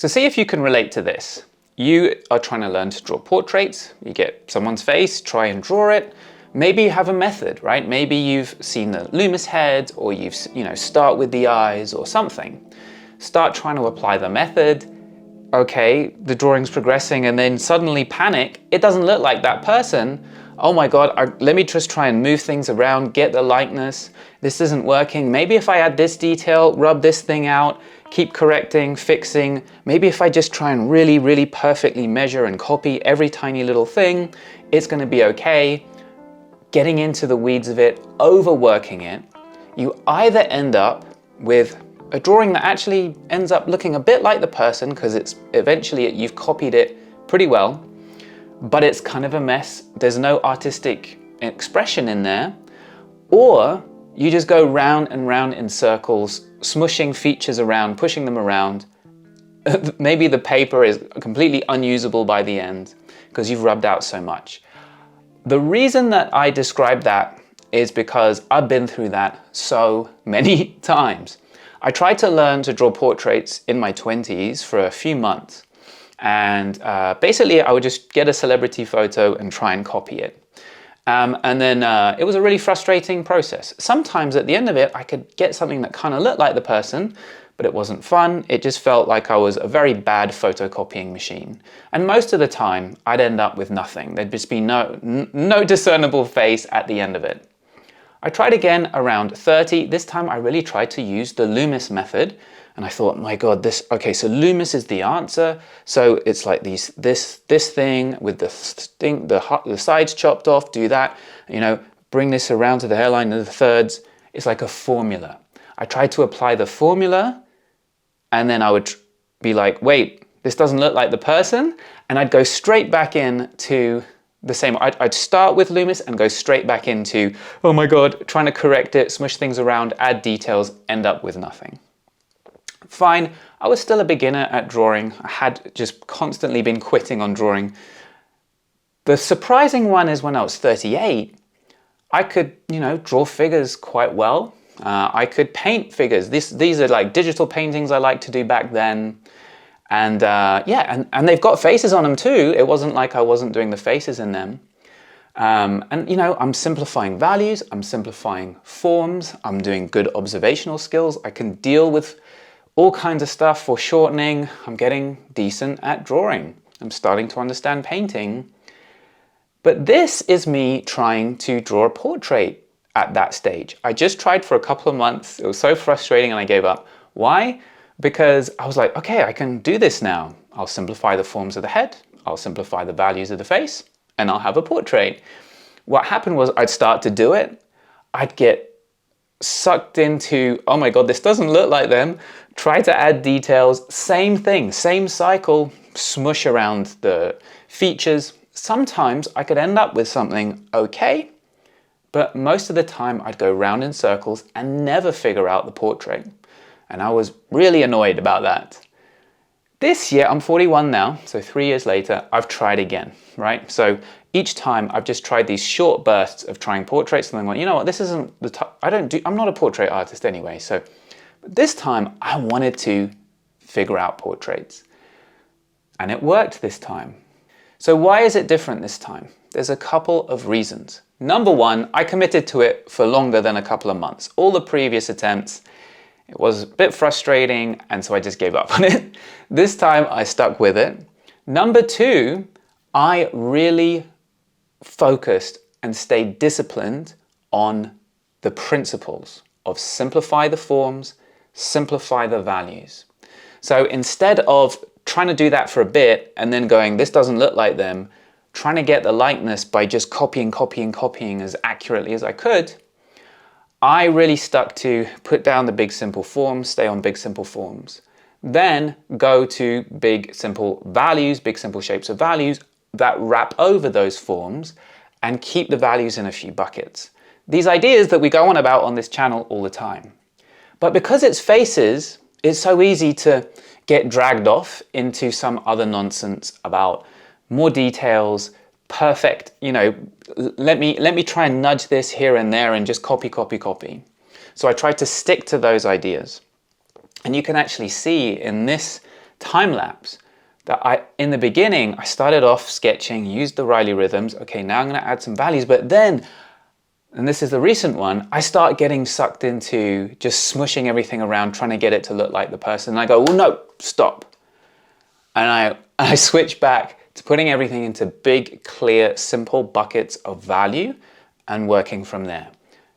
So see if you can relate to this. You are trying to learn to draw portraits. You get someone's face, try and draw it. Maybe you have a method, right? Maybe you've seen the Loomis head, or you've, start with the eyes or something. Start trying to apply the method. Okay, the drawing's progressing, and then suddenly panic. It doesn't look like that person. Oh my God, let me just try and move things around, get the likeness. This isn't working. Maybe if I add this detail, rub this thing out, keep correcting, fixing. Maybe if I just try and really, really perfectly measure and copy every tiny little thing, it's gonna be okay. Getting into the weeds of it, overworking it, you either end up with a drawing that actually ends up looking a bit like the person because it's eventually you've copied it pretty well, but it's kind of a mess. There's no artistic expression in there. Or you just go round and round in circles, smushing features around, pushing them around. Maybe the paper is completely unusable by the end because you've rubbed out so much. The reason that I describe that is because I've been through that so many times. I tried to learn to draw portraits in my 20s for a few months. And basically I would just get a celebrity photo and try and copy it. And then it was a really frustrating process. Sometimes at the end of it, I could get something that kind of looked like the person, but it wasn't fun. It just felt like I was a very bad photocopying machine. And most of the time, I'd end up with nothing. There'd just be no discernible face at the end of it. I tried again around 30. This time I really tried to use the Loomis method. And I thought, my God, okay, so Loomis is the answer. So it's like this thing with the sides chopped off, do that, bring this around to the hairline and the thirds. It's like a formula. I tried to apply the formula, and then I would be like, wait, this doesn't look like the person. And I'd go straight back into the same. I'd start with Loomis and go straight back into, oh my God, trying to correct it, smush things around, add details, end up with nothing. Fine, I was still a beginner at drawing. I had just constantly been quitting on drawing. The surprising one is when I was 38, I could, draw figures quite well. I could paint figures. These are like digital paintings I liked to do back then. And and they've got faces on them too. It wasn't like I wasn't doing the faces in them. I'm simplifying values, I'm simplifying forms, I'm doing good observational skills. I can deal with all kinds of stuff for shortening. I'm getting decent at drawing. I'm starting to understand painting. But this is me trying to draw a portrait at that stage. I just tried for a couple of months. It was so frustrating and I gave up. Why? Because I was like, okay, I can do this now. I'll simplify the forms of the head. I'll simplify the values of the face, and I'll have a portrait. What happened was I'd start to do it. I'd get sucked into, oh my God, this doesn't look like them. Try to add details, same thing, same cycle, smush around the features. Sometimes I could end up with something okay, but most of the time I'd go round in circles and never figure out the portrait. And I was really annoyed about that. This year, I'm 41 now, so 3 years later, I've tried again, right? So each time I've just tried these short bursts of trying portraits, and I'm like, you know what, this isn't I'm not a portrait artist anyway. So this time I wanted to figure out portraits. And it worked this time. So why is it different this time? There's a couple of reasons. Number one, I committed to it for longer than a couple of months. All the previous attempts, it was a bit frustrating, and so I just gave up on it. This time I stuck with it. Number two, I really focused and stayed disciplined on the principles of simplify the forms, simplify the values. So instead of trying to do that for a bit and then going, this doesn't look like them, trying to get the likeness by just copying as accurately as I could, I really stuck to put down the big simple forms, stay on big simple forms, then go to big simple values, big simple shapes of values that wrap over those forms and keep the values in a few buckets. These ideas that we go on about on this channel all the time. But because it's faces, it's so easy to get dragged off into some other nonsense about more details, perfect, let me try and nudge this here and there and just copy. So I tried to stick to those ideas. And you can actually see in this time lapse that in the beginning, I started off sketching, used the Reilly rhythms. Okay, now I'm going to add some values, but then, and this is the recent one, I start getting sucked into just smushing everything around, trying to get it to look like the person. And I go, well, no, stop. And I switch back to putting everything into big, clear, simple buckets of value and working from there.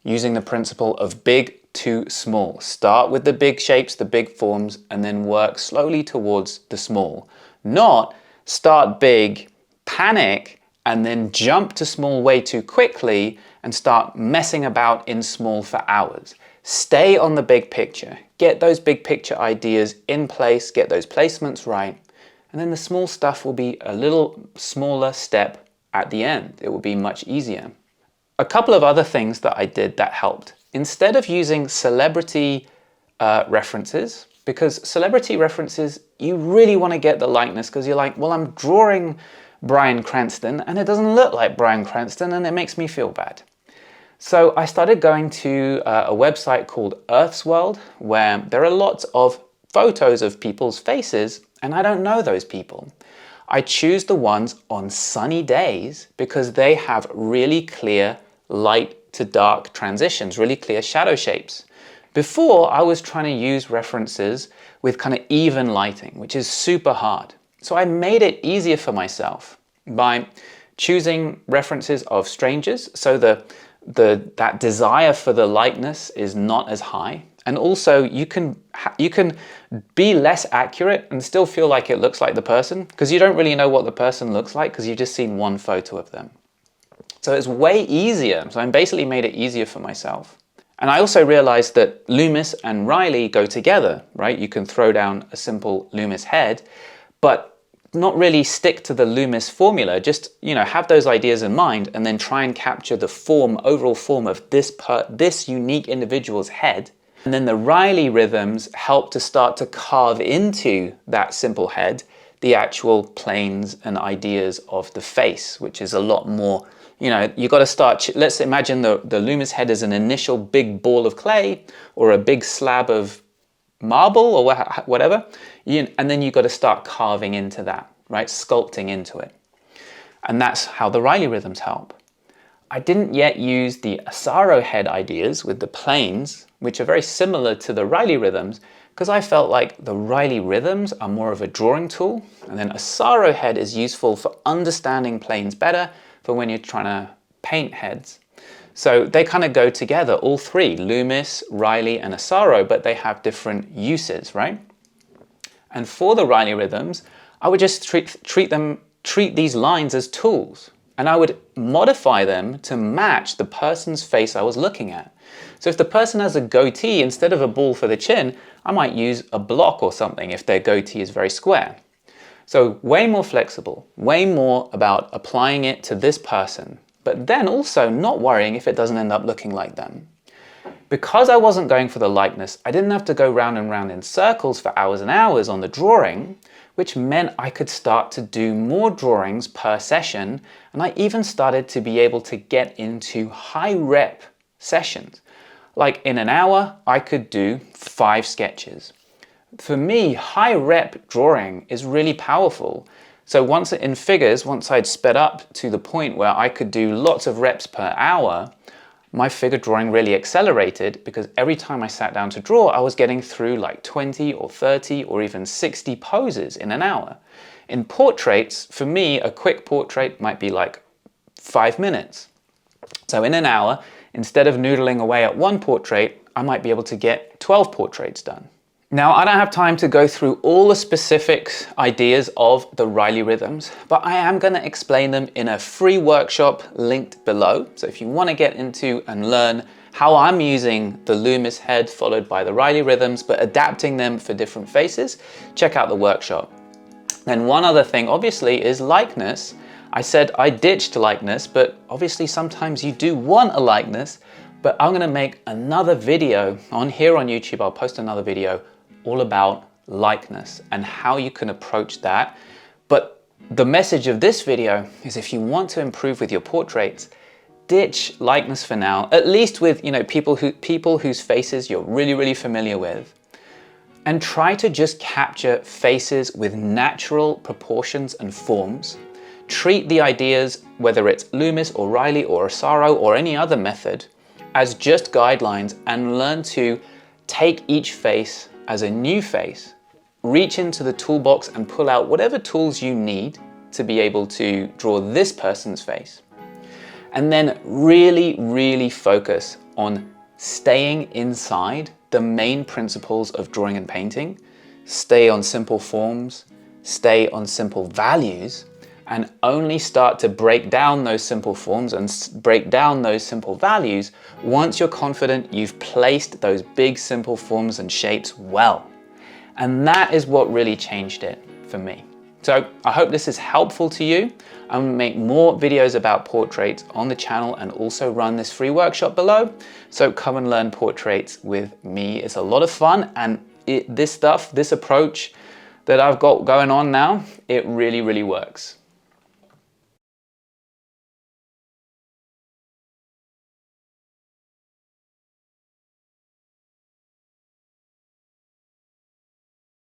Using the principle of big to small. Start with the big shapes, the big forms, and then work slowly towards the small. Not start big, panic, and then jump to small way too quickly and start messing about in small for hours. Stay on the big picture. Get those big picture ideas in place, get those placements right, and then the small stuff will be a little smaller step at the end. It will be much easier. A couple of other things that I did that helped. Instead of using celebrity references, because celebrity references, you really want to get the likeness because you're like, well, I'm drawing Bryan Cranston and it doesn't look like Bryan Cranston and it makes me feel bad. So I started going to a website called Earth's World, where there are lots of photos of people's faces and I don't know those people. I choose the ones on sunny days because they have really clear light to dark transitions, really clear shadow shapes. Before, I was trying to use references with kind of even lighting, which is super hard. So I made it easier for myself by choosing references of strangers, so that desire for the likeness is not as high. And also you can be less accurate and still feel like it looks like the person, because you don't really know what the person looks like because you've just seen one photo of them. So it's way easier. So I basically made it easier for myself. And I also realized that Loomis and Reilly go together, right? You can throw down a simple Loomis head, but not really stick to the Loomis formula. Just, have those ideas in mind and then try and capture the overall form of this unique individual's head. And then the Reilly rhythms help to start to carve into that simple head the actual planes and ideas of the face, which is a lot more. You got to start, let's imagine the Loomis head is an initial big ball of clay or a big slab of marble or whatever. And then you got to start carving into that, right? Sculpting into it. And that's how the Reilly rhythms help. I didn't yet use the Asaro head ideas with the planes, which are very similar to the Reilly rhythms, because I felt like the Reilly rhythms are more of a drawing tool. And then Asaro head is useful for understanding planes better, for when you're trying to paint heads. So they kind of go together, all three, Loomis, Reilly, and Asaro, but they have different uses, right? And for the Reilly rhythms, I would just treat these lines as tools, and I would modify them to match the person's face I was looking at. So if the person has a goatee, instead of a ball for the chin, I might use a block or something if their goatee is very square. So way more flexible, way more about applying it to this person, but then also not worrying if it doesn't end up looking like them. Because I wasn't going for the likeness, I didn't have to go round and round in circles for hours and hours on the drawing, which meant I could start to do more drawings per session, and I even started to be able to get into high rep sessions. Like in an hour, I could do 5 sketches. For me, high rep drawing is really powerful. So once I'd sped up to the point where I could do lots of reps per hour, my figure drawing really accelerated, because every time I sat down to draw, I was getting through like 20 or 30 or even 60 poses in an hour. In portraits, for me, a quick portrait might be like 5 minutes. So in an hour, instead of noodling away at one portrait, I might be able to get 12 portraits done. Now, I don't have time to go through all the specific ideas of the Reilly rhythms, but I am going to explain them in a free workshop linked below. So if you want to get into and learn how I'm using the Loomis head followed by the Reilly rhythms, but adapting them for different faces, check out the workshop. Then one other thing, obviously, is likeness. I said I ditched likeness, but obviously sometimes you do want a likeness, but I'm going to make another video here on YouTube. I'll post another video all about likeness and how you can approach that. But the message of this video is, if you want to improve with your portraits, ditch likeness for now, at least with people whose faces you're really, really familiar with. and try to just capture faces with natural proportions and forms. Treat the ideas, whether it's Loomis or Reilly or Asaro or any other method, as just guidelines, and learn to take each face as a new face. Reach into the toolbox and pull out whatever tools you need to be able to draw this person's face. And then really focus on staying inside the main principles of drawing and painting. Stay on simple forms, stay on simple values, and only start to break down those simple forms and break down those simple values once you're confident you've placed those big simple forms and shapes well. And that is what really changed it for me. So I hope this is helpful to you. I'm gonna make more videos about portraits on the channel and also run this free workshop below. So come and learn portraits with me. It's a lot of fun, and this approach that I've got going on now, it really works.